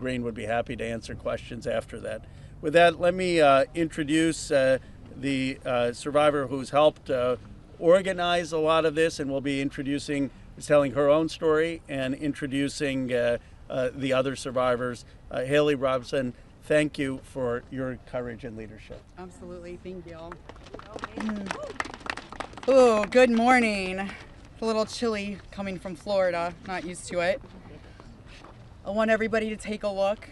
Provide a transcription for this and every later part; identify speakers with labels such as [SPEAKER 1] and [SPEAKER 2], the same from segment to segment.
[SPEAKER 1] Green would be happy to answer questions after that. With that, let me introduce the survivor who's helped organize a lot of this, and will be telling her own story and introducing the other survivors. Haley Robson, thank you for your courage and leadership.
[SPEAKER 2] Absolutely, thank you. Oh, good morning. It's a little chilly coming from Florida, not used to it. I want everybody to take a look.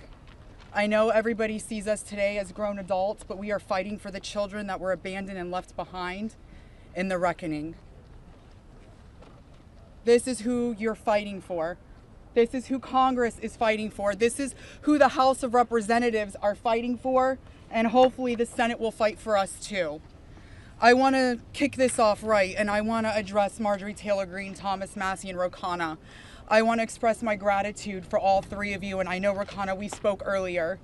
[SPEAKER 2] I know everybody sees us today as grown adults, but we are fighting for the children that were abandoned and left behind in the reckoning. This is who you're fighting for. This is who Congress is fighting for. This is who the House of Representatives are fighting for, and hopefully the Senate will fight for us too. I want to kick this off right, and I want to address Marjorie Taylor Greene, Thomas Massie, and Rokana. I want to express my gratitude for all three of you, and I know, Rokana, we spoke earlier.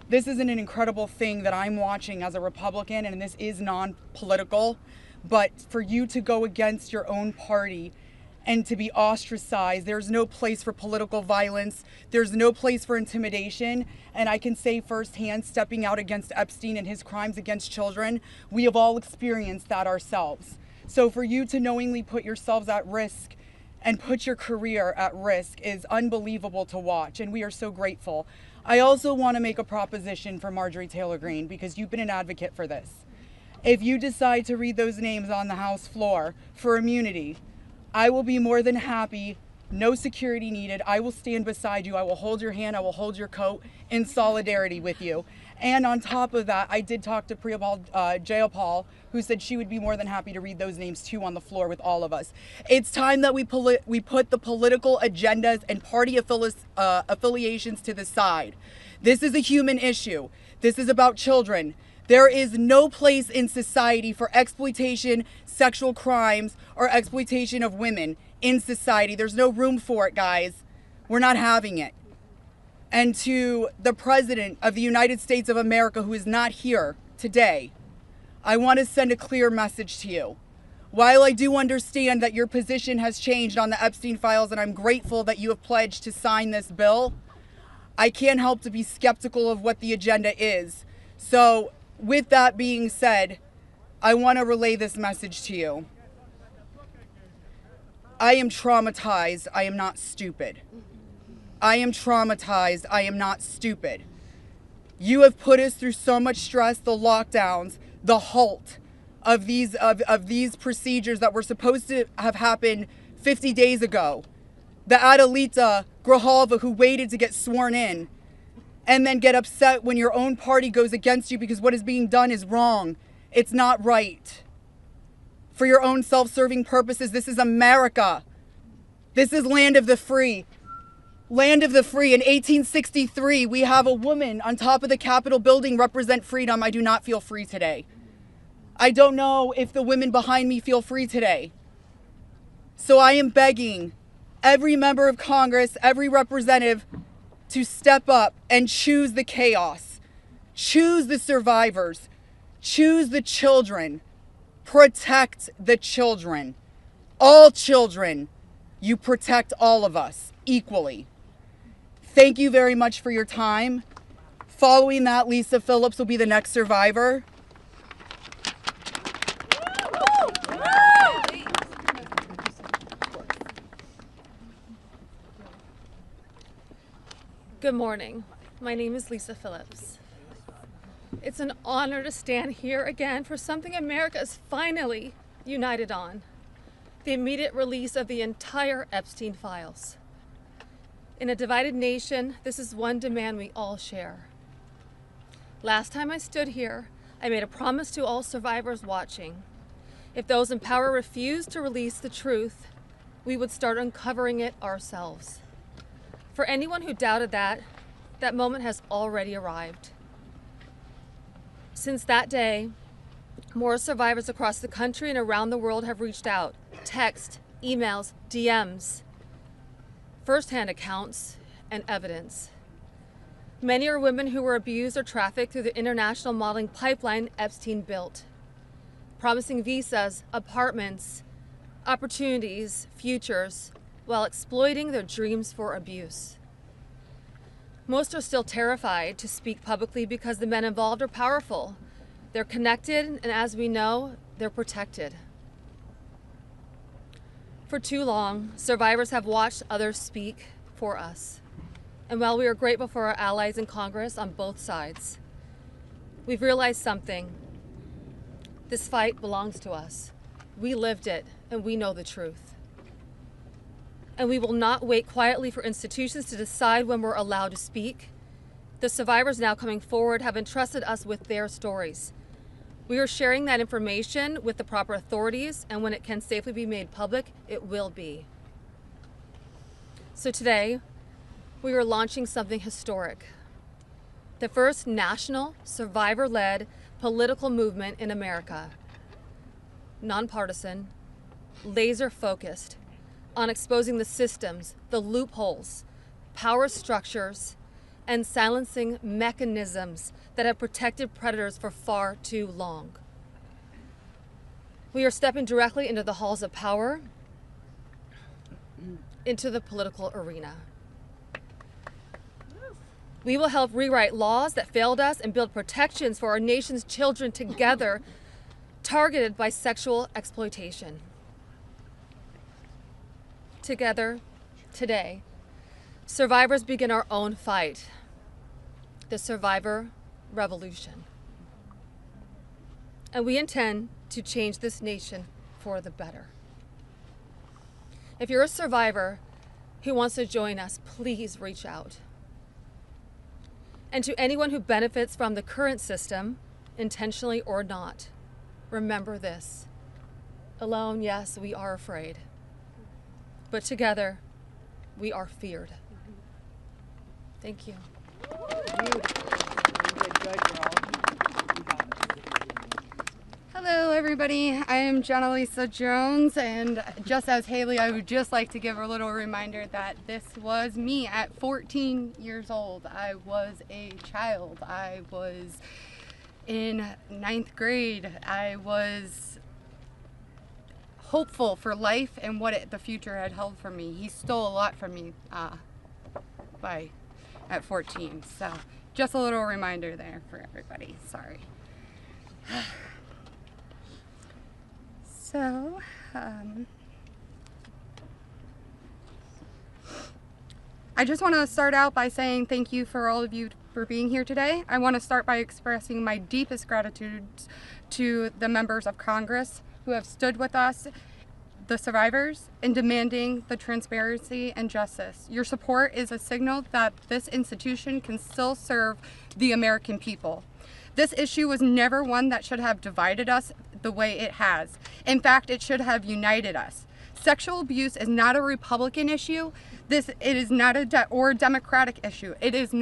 [SPEAKER 2] This is an incredible thing that I'm watching as a Republican, and this is non-political, but for you to go against your own party and to be ostracized, there's no place for political violence, there's no place for intimidation, and I can say firsthand, stepping out against Epstein and his crimes against children, we have all experienced that ourselves. So for you to knowingly put yourselves at risk and put your career at risk is unbelievable to watch, and we are so grateful. I also want to make a proposition for Marjorie Taylor Greene, because you've been an advocate for this. If you decide to read those names on the House floor for immunity, I will be more than happy, no security needed. I will stand beside you. I will hold your hand. I will hold your coat in solidarity with you. And on top of that, I did talk to Jayapal, who said she would be more than happy to read those names too on the floor with all of us. It's time that we put the political agendas and party affiliations to the side. This is a human issue. This is about children. There is no place in society for exploitation, sexual crimes, or exploitation of women in society. There's no room for it, guys. We're not having it. And to the President of the United States of America, who is not here today, I want to send a clear message to you. While I do understand that your position has changed on the Epstein files, and I'm grateful that you have pledged to sign this bill, I can't help to be skeptical of what the agenda is. So, with that being said, I want to relay this message to you. I am traumatized. I am not stupid. I am traumatized. I am not stupid. You have put us through so much stress, the lockdowns, the halt of these procedures that were supposed to have happened 50 days ago. The Adelita Grijalva, who waited to get sworn in, and then get upset when your own party goes against you because what is being done is wrong. It's not right. For your own self-serving purposes, this is America. This is land of the free. Land of the free. In 1863, we have a woman on top of the Capitol building represent freedom. I do not feel free today. I don't know if the women behind me feel free today. So I am begging every member of Congress, every representative, to step up and choose the chaos, choose the survivors, choose the children, protect the children, all children. You protect all of us equally. Thank you very much for your time. Following that, Lisa Phillips will be the next survivor.
[SPEAKER 3] Good morning. My name is Lisa Phillips. It's an honor to stand here again for something America is finally united on: the immediate release of the entire Epstein files. In a divided nation, this is one demand we all share. Last time I stood here, I made a promise to all survivors watching. If those in power refused to release the truth, we would start uncovering it ourselves. For anyone who doubted that moment has already arrived. Since that day, more survivors across the country and around the world have reached out. Text, emails, DMs, firsthand accounts, and evidence. Many are women who were abused or trafficked through the international modeling pipeline Epstein built, promising visas, apartments, opportunities, futures, while exploiting their dreams for abuse. Most are still terrified to speak publicly because the men involved are powerful. They're connected, and as we know, they're protected. For too long, survivors have watched others speak for us. And while we are grateful for our allies in Congress on both sides, we've realized something. This fight belongs to us. We lived it, and we know the truth. And we will not wait quietly for institutions to decide when we're allowed to speak. The survivors now coming forward have entrusted us with their stories. We are sharing that information with the proper authorities, and when it can safely be made public, it will be. So today, we are launching something historic. The first national, survivor-led political movement in America. Nonpartisan, laser-focused on exposing the systems, the loopholes, power structures, and silencing mechanisms that have protected predators for far too long. We are stepping directly into the halls of power, into the political arena. We will help rewrite laws that failed us and build protections for our nation's children together, targeted by sexual exploitation. Together, today, survivors begin our own fight, the survivor revolution. And we intend to change this nation for the better. If you're a survivor who wants to join us, please reach out. And to anyone who benefits from the current system, intentionally or not, remember this. Alone, yes, we are afraid. But together, we are feared. Thank you.
[SPEAKER 4] Hello, everybody. I am Jenna Lisa Jones, and just as Haley, I would just like to give a little reminder that this was me at 14 years old. I was a child. I was in 9th grade. I was hopeful for life and what the future had held for me. He stole a lot from me at 14. So just a little reminder there for everybody. Sorry. So, I just want to start out by saying thank you for all of you for being here today. I want to start by expressing my deepest gratitude to the members of Congress who have stood with us, the survivors, in demanding the transparency and justice. Your support is a signal that this institution can still serve the American people. This issue was never one that should have divided us the way it has. In fact, it should have united us. Sexual abuse is not a Republican issue. It is not a Democratic issue. It is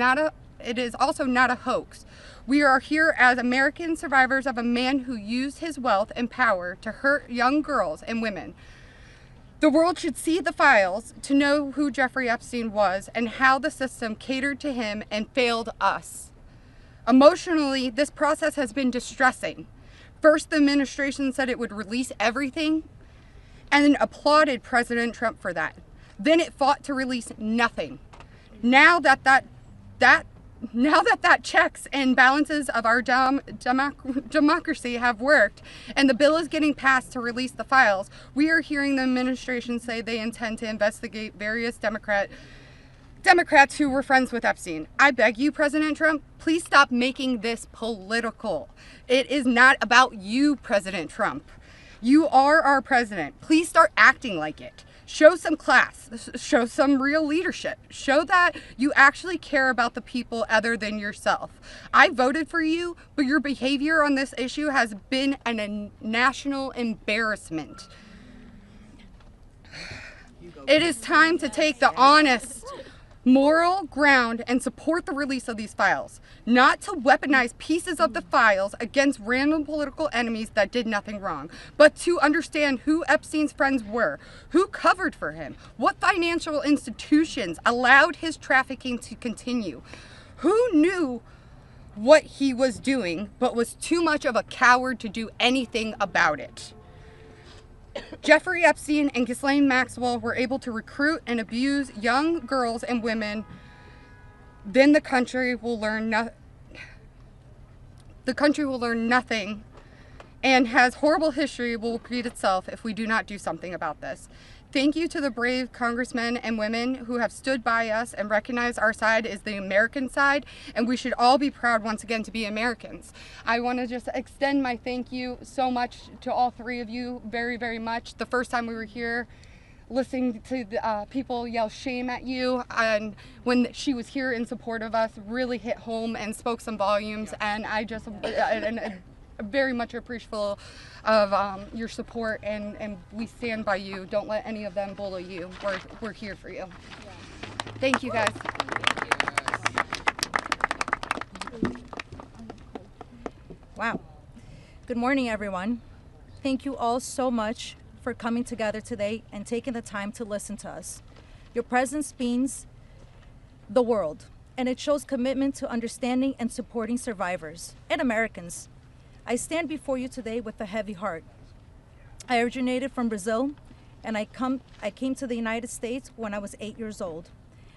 [SPEAKER 4] also not a hoax. We are here as American survivors of a man who used his wealth and power to hurt young girls and women. The world should see the files to know who Jeffrey Epstein was and how the system catered to him and failed us. Emotionally, this process has been distressing. First, the administration said it would release everything and then applauded President Trump for that. Then it fought to release nothing. Now that checks and balances of our democracy have worked and the bill is getting passed to release the files, we are hearing the administration say they intend to investigate various Democrats who were friends with Epstein. I beg you, President Trump, please stop making this political. It is not about you, President Trump. You are our president. Please start acting like it. Show some class. Show some real leadership. Show that you actually care about the people other than yourself. I voted for you, but your behavior on this issue has been a national embarrassment. It is time to take the honest, moral ground and support the release of these files, not to weaponize pieces of the files against random political enemies that did nothing wrong, but to understand who Epstein's friends were, who covered for him, what financial institutions allowed his trafficking to continue, who knew what he was doing but was too much of a coward to do anything about it. Jeffrey Epstein and Ghislaine Maxwell were able to recruit and abuse young girls and women then the country will learn nothing, and has horrible history will repeat itself if we do not do something about this. Thank you to the brave congressmen and women who have stood by us and recognized our side is the American side, and we should all be proud once again to be Americans. I want to just extend my thank you so much to all three of you, very, very much. The first time we were here, listening to the, people yell shame at you, and when she was here in support of us, really hit home and spoke some volumes, and I just very much appreciative of your support, and we stand by you. Don't let any of them bully you. We're here for you. Thank you, guys.
[SPEAKER 5] Wow. Good morning, everyone. Thank you all so much for coming together today and taking the time to listen to us. Your presence means the world, and it shows commitment to understanding and supporting survivors and Americans. I stand before you today with a heavy heart. I originated from Brazil, and I came to the United States when I was 8 years old.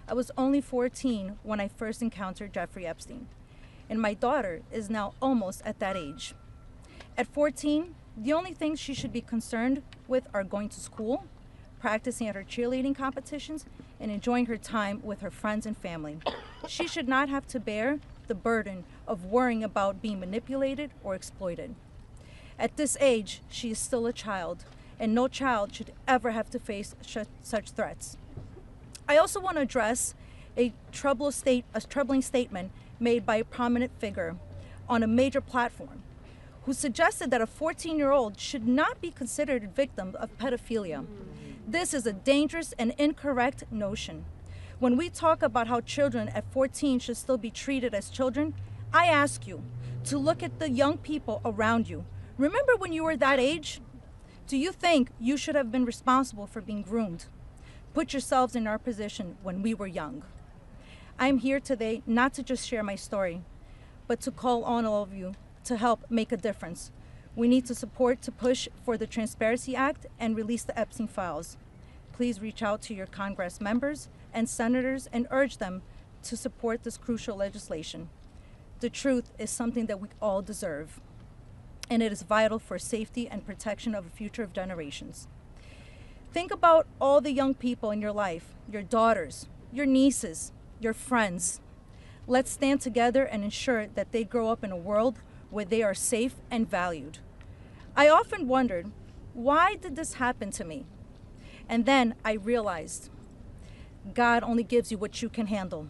[SPEAKER 5] I was only 14 when I first encountered Jeffrey Epstein, and my daughter is now almost at that age. At 14, the only things she should be concerned with are going to school, practicing at her cheerleading competitions, and enjoying her time with her friends and family. She should not have to bear the burden of worrying about being manipulated or exploited. At this age, she is still a child, and no child should ever have to face such threats. I also want to address a troubling statement made by a prominent figure on a major platform who suggested that a 14-year-old should not be considered a victim of pedophilia. This is a dangerous and incorrect notion. When we talk about how children at 14 should still be treated as children, I ask you to look at the young people around you. Remember when you were that age? Do you think you should have been responsible for being groomed? Put yourselves in our position when we were young. I'm here today not to just share my story, but to call on all of you to help make a difference. We need to support to push for the Transparency Act and release the Epstein files. Please reach out to your Congress members and senators and urge them to support this crucial legislation. The truth is something that we all deserve, and it is vital for safety and protection of the future of generations. Think about all the young people in your life, your daughters, your nieces, your friends. Let's stand together and ensure that they grow up in a world where they are safe and valued. I often wondered, why did this happen to me? And then I realized, God only gives you what you can handle.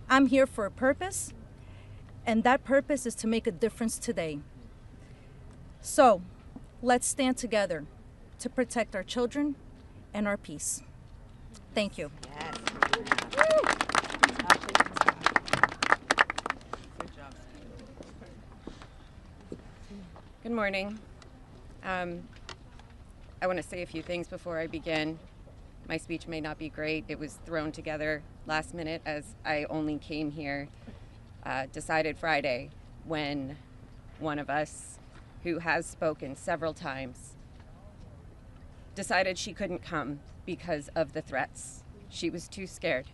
[SPEAKER 5] I'm here for a purpose, and that purpose is to make a difference today. So, let's stand together to protect our children and our peace. Thank you.
[SPEAKER 6] Yes. Good morning. I want to say a few things before I begin. My speech may not be great. It was thrown together last minute as I only came here, decided Friday, when one of us, who has spoken several times, decided she couldn't come because of the threats. She was too scared.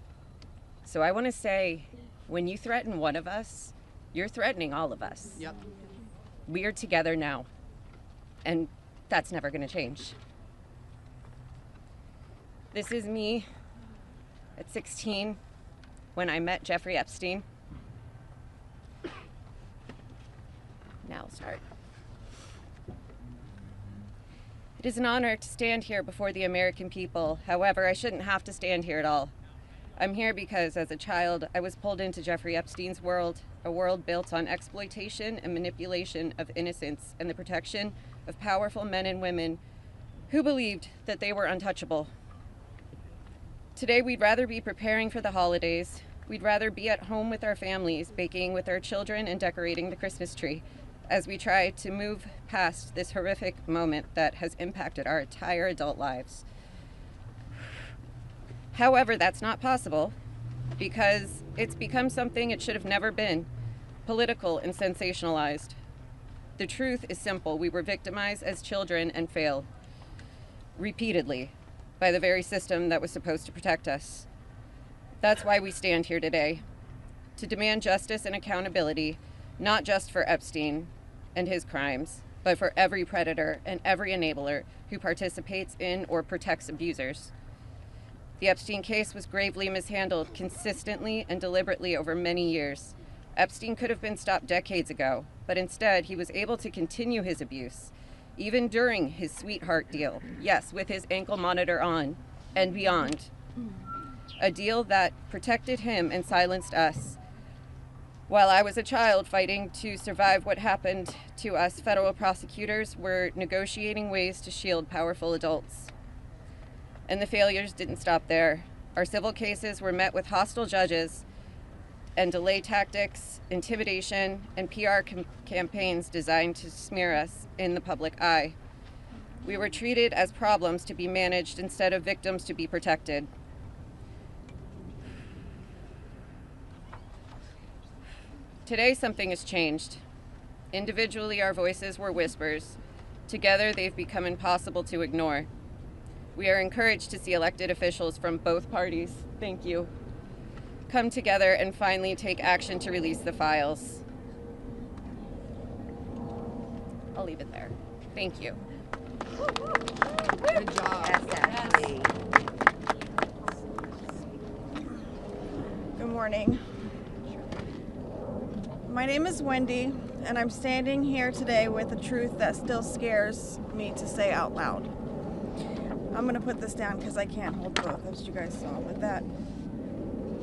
[SPEAKER 6] So I want to say, when you threaten one of us, you're threatening all of us.
[SPEAKER 1] Yep.
[SPEAKER 6] We are together now, and that's never going to change. This is me at 16 when I met Jeffrey Epstein. Now I'll start. It is an honor to stand here before the American people. However, I shouldn't have to stand here at all. I'm here because as a child, I was pulled into Jeffrey Epstein's world, a world built on exploitation and manipulation of innocence and the protection of powerful men and women who believed that they were untouchable. Today, we'd rather be preparing for the holidays. We'd rather be at home with our families, baking with our children and decorating the Christmas tree as we try to move past this horrific moment that has impacted our entire adult lives. However, that's not possible because it's become something it should have never been, political and sensationalized. The truth is simple. We were victimized as children and failed repeatedly by the very system that was supposed to protect us. That's why we stand here today. to demand justice and accountability, not just for Epstein and his crimes, but for every predator and every enabler who participates in or protects abusers. The Epstein case was gravely mishandled consistently and deliberately over many years. Epstein could have been stopped decades ago, but instead he was able to continue his abuse, even during his sweetheart deal, yes, with his ankle monitor on and beyond. A deal that protected him and silenced us. While I was a child fighting to survive what happened to us, federal prosecutors were negotiating ways to shield powerful adults. And the failures didn't stop there. Our civil cases were met with hostile judges and delay tactics, intimidation, and PR campaigns designed to smear us in the public eye. We were treated as problems to be managed instead of victims to be protected. Today, something has changed. Individually, our voices were whispers. Together, they've become impossible to ignore. We are encouraged to see elected officials from both parties, thank you, come together and finally take action to release the files. I'll leave it there. Thank you.
[SPEAKER 7] Good job. Yes.
[SPEAKER 8] Good morning. My name is Wendy, and I'm standing here today with a truth that still scares me to say out loud. I'm gonna put this down because I can't hold both, as you guys saw, but that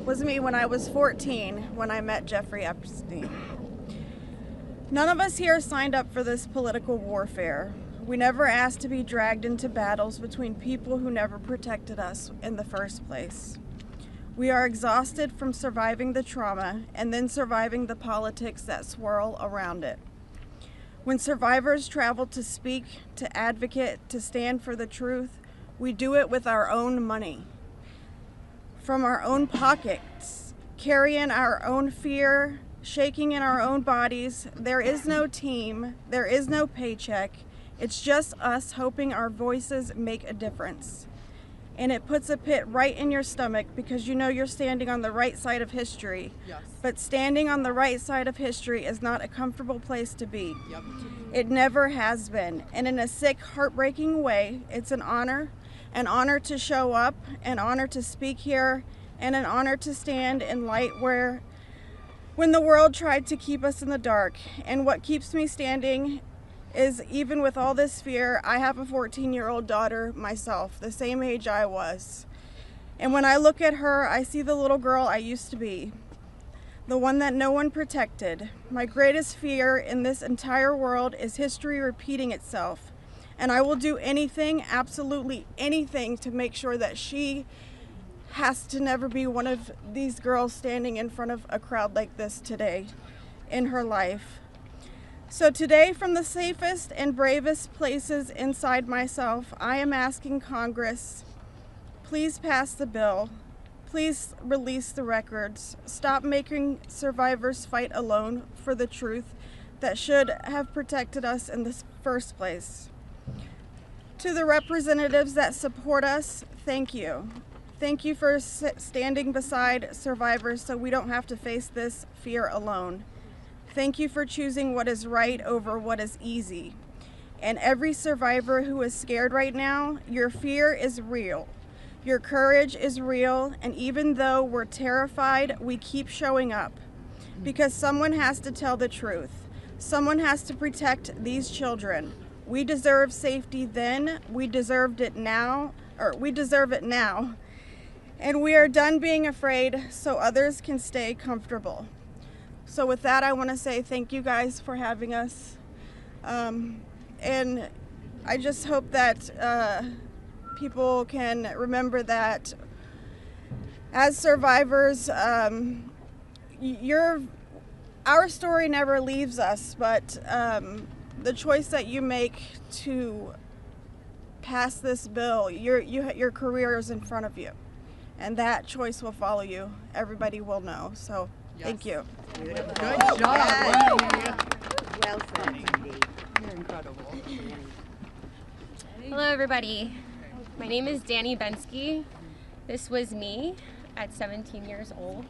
[SPEAKER 8] was me when I was 14 when I met Jeffrey Epstein. None of us here signed up for this political warfare. We never asked to be dragged into battles between people who never protected us in the first place. We are exhausted from surviving the trauma and then surviving the politics that swirl around it. When survivors travel to speak, to advocate, to stand for the truth, we do it with our own money, from our own pockets, carrying our own fear, shaking in our own bodies. There is no team, there is no paycheck. It's just us hoping our voices make a difference. And it puts a pit right in your stomach because you know you're standing on the right side of history.
[SPEAKER 7] Yes.
[SPEAKER 8] But standing on the right side of history is not a comfortable place to be.
[SPEAKER 7] Yep.
[SPEAKER 8] It never has been. And in a sick, heartbreaking way, it's an honor to show up, an honor to speak here, and an honor to stand in light when the world tried to keep us in the dark. And what keeps me standing is, even with all this fear, I have a 14-year-old daughter myself, the same age I was. And when I look at her, I see the little girl I used to be, the one that no one protected. My greatest fear in this entire world is history repeating itself. And I will do anything, absolutely anything, to make sure that she has to never be one of these girls standing in front of a crowd like this today in her life. So today, from the safest and bravest places inside myself, I am asking Congress, please pass the bill. Please release the records. Stop making survivors fight alone for the truth that should have protected us in the first place. To the representatives that support us, thank you. Thank you for standing beside survivors so we don't have to face this fear alone. Thank you for choosing what is right over what is easy. And every survivor who is scared right now, your fear is real. Your courage is real, and even though we're terrified, we keep showing up. Because someone has to tell the truth. Someone has to protect these children. We deserve safety then, we deserve it now. And we are done being afraid so others can stay comfortable. So with that, I want to say thank you guys for having us. And I just hope that people can remember that as survivors, our story never leaves us, but the choice that you make to pass this bill, your career is in front of you. And that choice will follow you. Everybody will know. So thank you.
[SPEAKER 7] Good job. Wow.
[SPEAKER 9] Well said, Cindy.
[SPEAKER 7] You're incredible.
[SPEAKER 10] Hello, everybody. My name is Danny Bensky. This was me at 17 years old.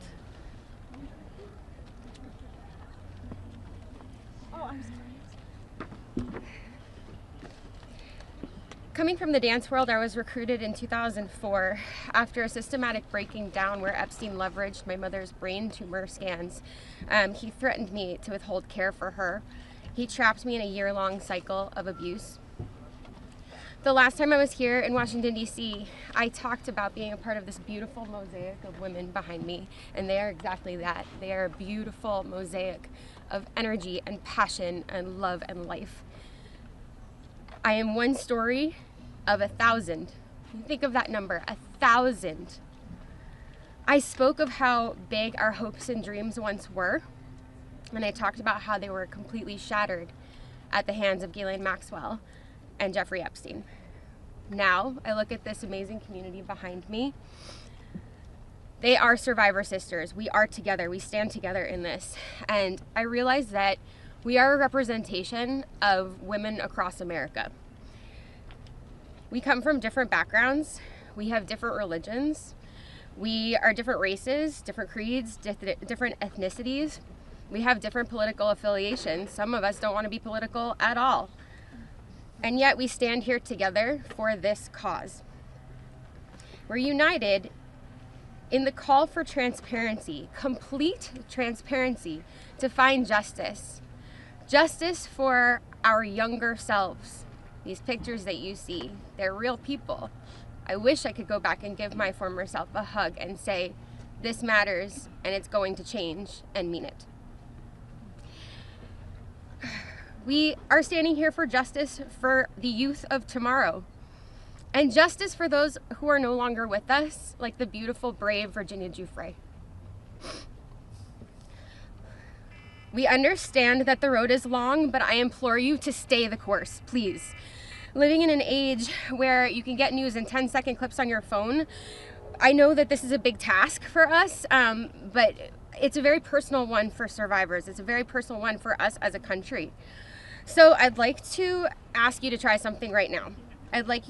[SPEAKER 10] Coming from the dance world, I was recruited in 2004 after a systematic breaking down where Epstein leveraged my mother's brain tumor scans. He threatened me to withhold care for her. He trapped me in a year-long cycle of abuse. The last time I was here in Washington, D.C., I talked about being a part of this beautiful mosaic of women behind me, and they are exactly that. They are a beautiful mosaic of energy and passion and love and life. I am one story of 1,000. Think of that number, 1,000. I spoke of how big our hopes and dreams once were, and I talked about how they were completely shattered at the hands of Ghislaine Maxwell and Jeffrey Epstein. Now, I look at this amazing community behind me. They are survivor sisters. We are together. We stand together in this. And I realize that we are a representation of women across America. We come from different backgrounds. We have different religions. We are different races, different creeds, different ethnicities. We have different political affiliations. Some of us don't want to be political at all. And yet we stand here together for this cause. We're united in the call for transparency, complete transparency, to find justice. Justice for our younger selves. These pictures that you see, they're real people. I wish I could go back and give my former self a hug and say, this matters and it's going to change, and mean it. We are standing here for justice for the youth of tomorrow, and justice for those who are no longer with us, like the beautiful, brave Virginia Giuffre. We understand that the road is long, but I implore you to stay the course, please. Living in an age where you can get news in 10-second clips on your phone, I know that this is a big task for us, but it's a very personal one for survivors. It's a very personal one for us as a country. So I'd like to ask you to try something right now. I'd like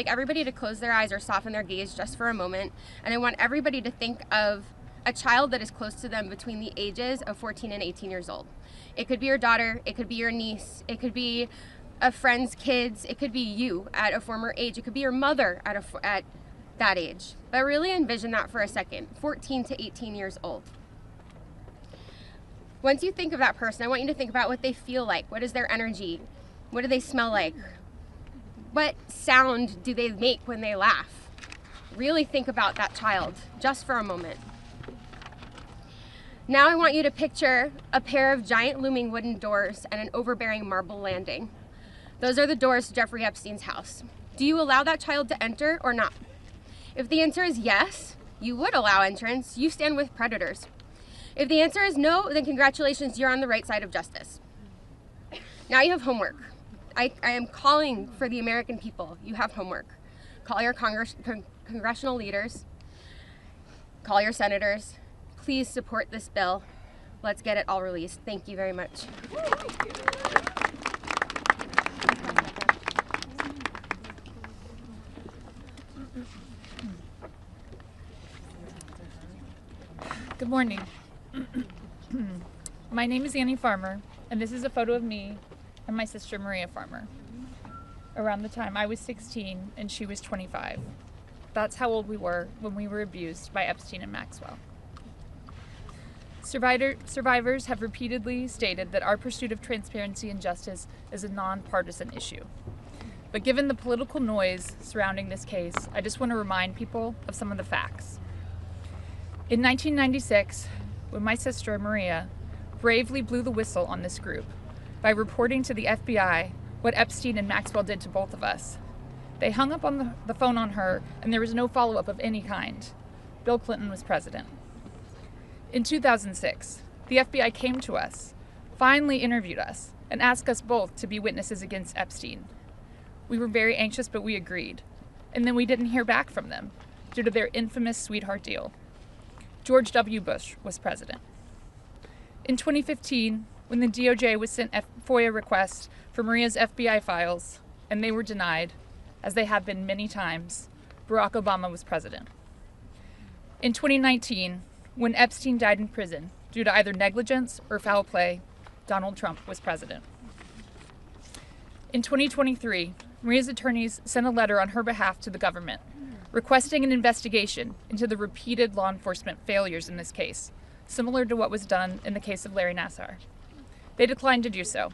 [SPEAKER 10] everybody to close their eyes or soften their gaze just for a moment. And I want everybody to think of a child that is close to them between the ages of 14 and 18 years old. It could be your daughter, it could be your niece, it could be a friend's kids, it could be you at a former age, it could be your mother at that age. But really envision that for a second, 14 to 18 years old. Once you think of that person, I want you to think about what they feel like. What is their energy? What do they smell like? What sound do they make when they laugh? Really think about that child, just for a moment. Now I want you to picture a pair of giant looming wooden doors and an overbearing marble landing. Those are the doors to Jeffrey Epstein's house. Do you allow that child to enter or not? If the answer is yes, you would allow entrance. You stand with predators. If the answer is no, then congratulations, you're on the right side of justice. Now you have homework. I am calling for the American people. You have homework. Call your congressional leaders. Call your senators. Please support this bill. Let's get it all released. Thank you very much.
[SPEAKER 11] Good morning. My name is Annie Farmer, and this is a photo of me and my sister Maria Farmer. Around the time I was 16 and she was 25. That's how old we were when we were abused by Epstein and Maxwell. Survivors have repeatedly stated that our pursuit of transparency and justice is a nonpartisan issue. But given the political noise surrounding this case, I just want to remind people of some of the facts. In 1996, when my sister Maria bravely blew the whistle on this group by reporting to the FBI what Epstein and Maxwell did to both of us, they hung up on the phone on her, and there was no follow-up of any kind. Bill Clinton was president. In 2006, the FBI came to us, finally interviewed us, and asked us both to be witnesses against Epstein. We were very anxious, but we agreed. And then we didn't hear back from them due to their infamous sweetheart deal. George W. Bush was president. In 2015, when the DOJ was sent FOIA requests for Maria's FBI files, and they were denied, as they have been many times, Barack Obama was president. In 2019, when Epstein died in prison due to either negligence or foul play, Donald Trump was president. In 2023, Maria's attorneys sent a letter on her behalf to the government, requesting an investigation into the repeated law enforcement failures in this case, similar to what was done in the case of Larry Nassar. They declined to do so.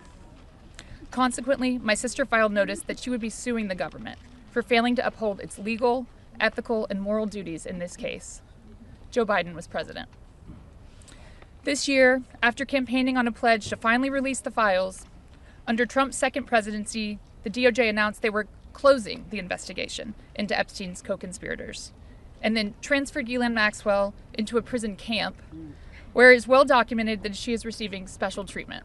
[SPEAKER 11] Consequently, my sister filed notice that she would be suing the government for failing to uphold its legal, ethical, and moral duties in this case. Joe Biden was president. This year, after campaigning on a pledge to finally release the files, under Trump's second presidency, the DOJ announced they were closing the investigation into Epstein's co-conspirators, and then transferred Ghislaine Maxwell into a prison camp, where it is well documented that she is receiving special treatment.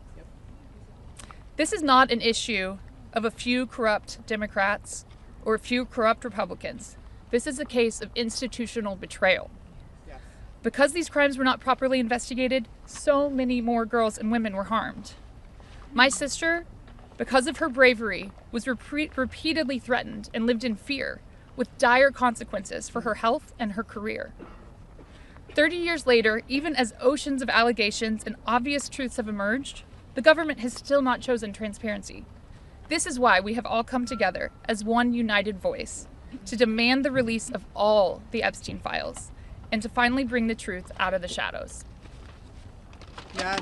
[SPEAKER 11] This is not an issue of a few corrupt Democrats or a few corrupt Republicans. This is a case of institutional betrayal. Because these crimes were not properly investigated, so many more girls and women were harmed. My sister, because of her bravery, was repeatedly threatened and lived in fear, with dire consequences for her health and her career. 30 years later, even as oceans of allegations and obvious truths have emerged, the government has still not chosen transparency. This is why we have all come together as one united voice to demand the release of all the Epstein files and to finally bring the truth out of the shadows.
[SPEAKER 2] Yes.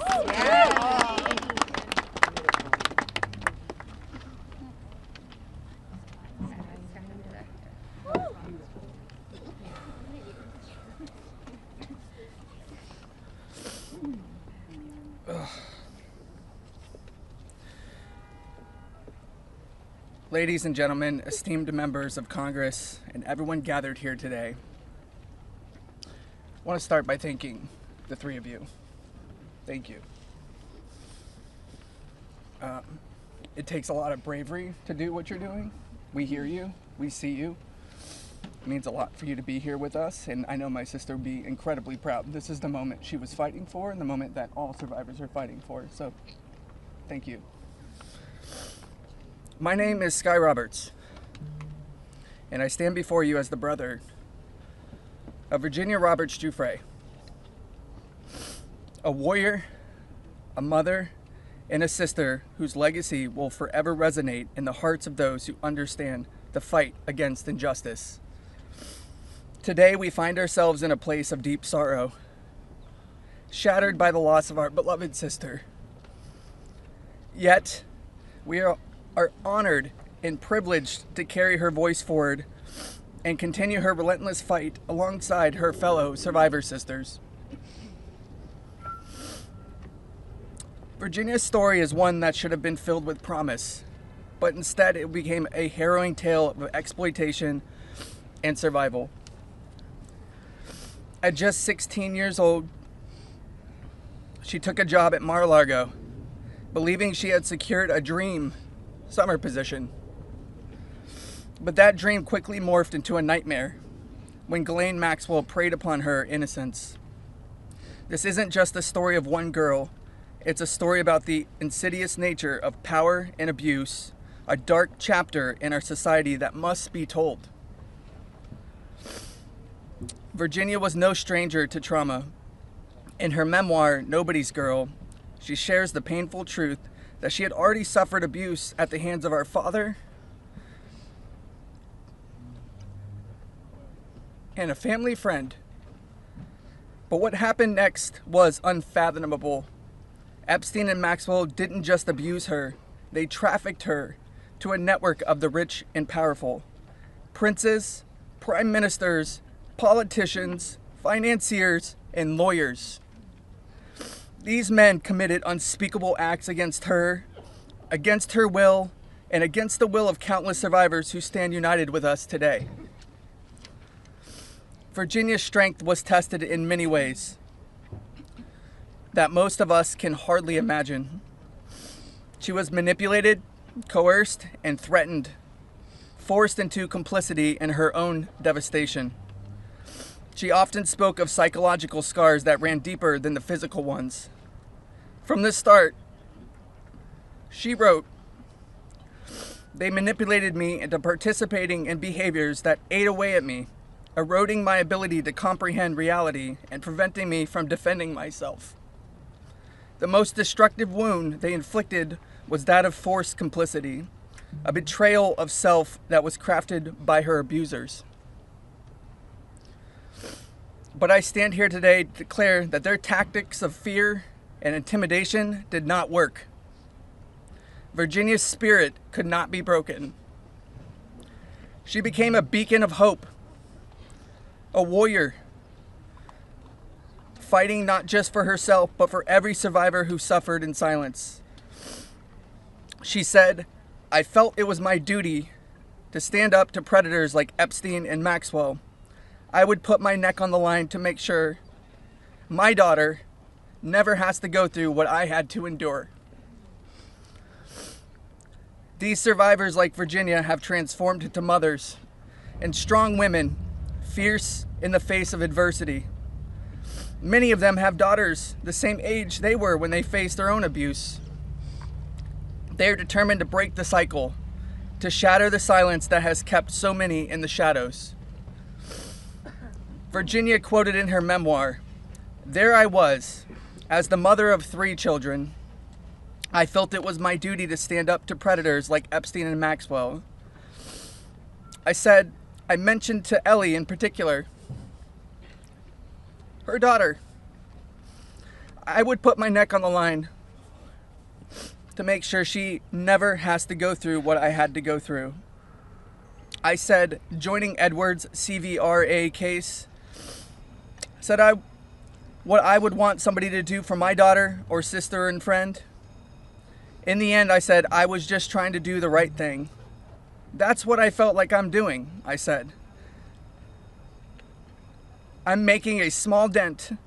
[SPEAKER 12] Ladies and gentlemen, esteemed members of Congress, and everyone gathered here today, I want to start by thanking the three of you. Thank you. It takes a lot of bravery to do what you're doing. We hear you. We see you. It means a lot for you to be here with us, and I know my sister would be incredibly proud. This is the moment she was fighting for and the moment that all survivors are fighting for, so thank you. My name is Sky Roberts, and I stand before you as the brother of Virginia Roberts Giuffre, a warrior, a mother, and a sister whose legacy will forever resonate in the hearts of those who understand the fight against injustice. Today, we find ourselves in a place of deep sorrow, shattered by the loss of our beloved sister. Yet, we are honored and privileged to carry her voice forward and continue her relentless fight alongside her fellow survivor sisters. Virginia's story is one that should have been filled with promise, but instead it became a harrowing tale of exploitation and survival. At just 16 years old, she took a job at Mar-a-Lago, believing she had secured a dream summer position. But that dream quickly morphed into a nightmare when Ghislaine Maxwell preyed upon her innocence. This isn't just the story of one girl, it's a story about the insidious nature of power and abuse, a dark chapter in our society that must be told. Virginia was no stranger to trauma. In her memoir, Nobody's Girl, she shares the painful truth that she had already suffered abuse at the hands of our father and a family friend. But what happened next was unfathomable. Epstein and Maxwell didn't just abuse her, they trafficked her to a network of the rich and powerful. Princes, prime ministers, politicians, financiers, and lawyers. These men committed unspeakable acts against her will, and against the will of countless survivors who stand united with us today. Virginia's strength was tested in many ways that most of us can hardly imagine. She was manipulated, coerced, and threatened, forced into complicity in her own devastation. She often spoke of psychological scars that ran deeper than the physical ones. From the start, she wrote, "They manipulated me into participating in behaviors that ate away at me, eroding my ability to comprehend reality and preventing me from defending myself. The most destructive wound they inflicted was that of forced complicity. a betrayal of self that was crafted by her abusers. But I stand here today to declare that their tactics of fear and intimidation did not work. Virginia's spirit could not be broken. She became a beacon of hope, a warrior, fighting not just for herself, but for every survivor who suffered in silence. She said, "I felt it was my duty to stand up to predators like Epstein and Maxwell. I would put my neck on the line to make sure my daughter never has to go through what I had to endure." These survivors, like Virginia, have transformed into mothers and strong women, fierce in the face of adversity. Many of them have daughters the same age they were when they faced their own abuse. They are determined to break the cycle, to shatter the silence that has kept so many in the shadows. Virginia quoted in her memoir, "There I was, as the mother of 3 children. I felt it was my duty to stand up to predators like Epstein and Maxwell. I mentioned to Ellie in particular, her daughter, I would put my neck on the line to make sure she never has to go through what I had to go through. I said, joining Edward's CVRA case, what I would want somebody to do for my daughter or sister and friend. In the end, I said, I was just trying to do the right thing. That's what I felt like I'm doing," I said. "I'm making a small dent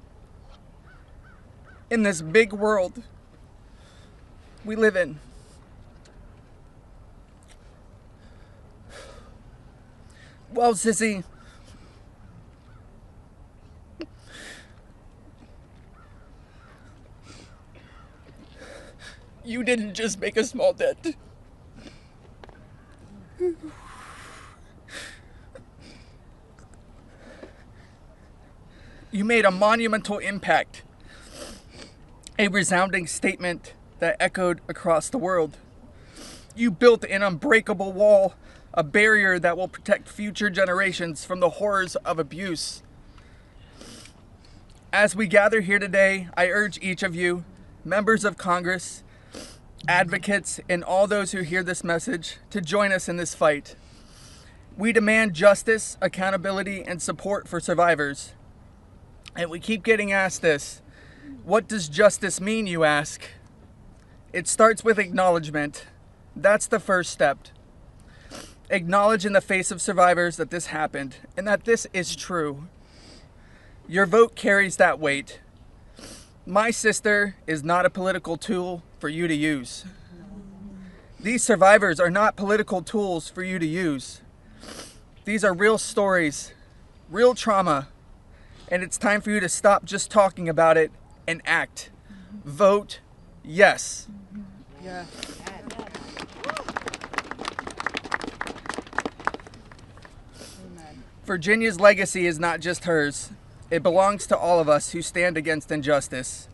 [SPEAKER 12] in this big world we live in." Well, Sissy, you didn't just make a small dent. You made a monumental impact, a resounding statement that echoed across the world. You built an unbreakable wall, a barrier that will protect future generations from the horrors of abuse. As we gather here today, I urge each of you, members of Congress, advocates, and all those who hear this message to join us in this fight. We demand justice, accountability, and support for survivors. And we keep getting asked this, what does justice mean, you ask? It starts with acknowledgement. That's the first step. Acknowledge in the face of survivors that this happened and that this is true. Your vote carries that weight. My sister is not a political tool for you to use. These survivors are not political tools for you to use. These are real stories, real trauma, and it's time for you to stop just talking about it and act. Vote yes.
[SPEAKER 2] Yes.
[SPEAKER 12] Virginia's legacy is not just hers. It belongs to all of us who stand against injustice.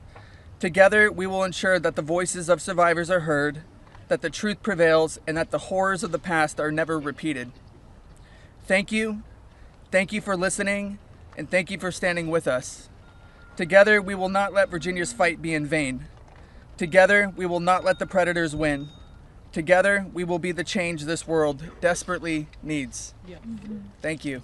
[SPEAKER 12] Together, we will ensure that the voices of survivors are heard, that the truth prevails, and that the horrors of the past are never repeated. Thank you. Thank you for listening, and thank you for standing with us. Together, we will not let Virginia's fight be in vain. Together, we will not let the predators win. Together, we will be the change this world desperately needs. Thank you.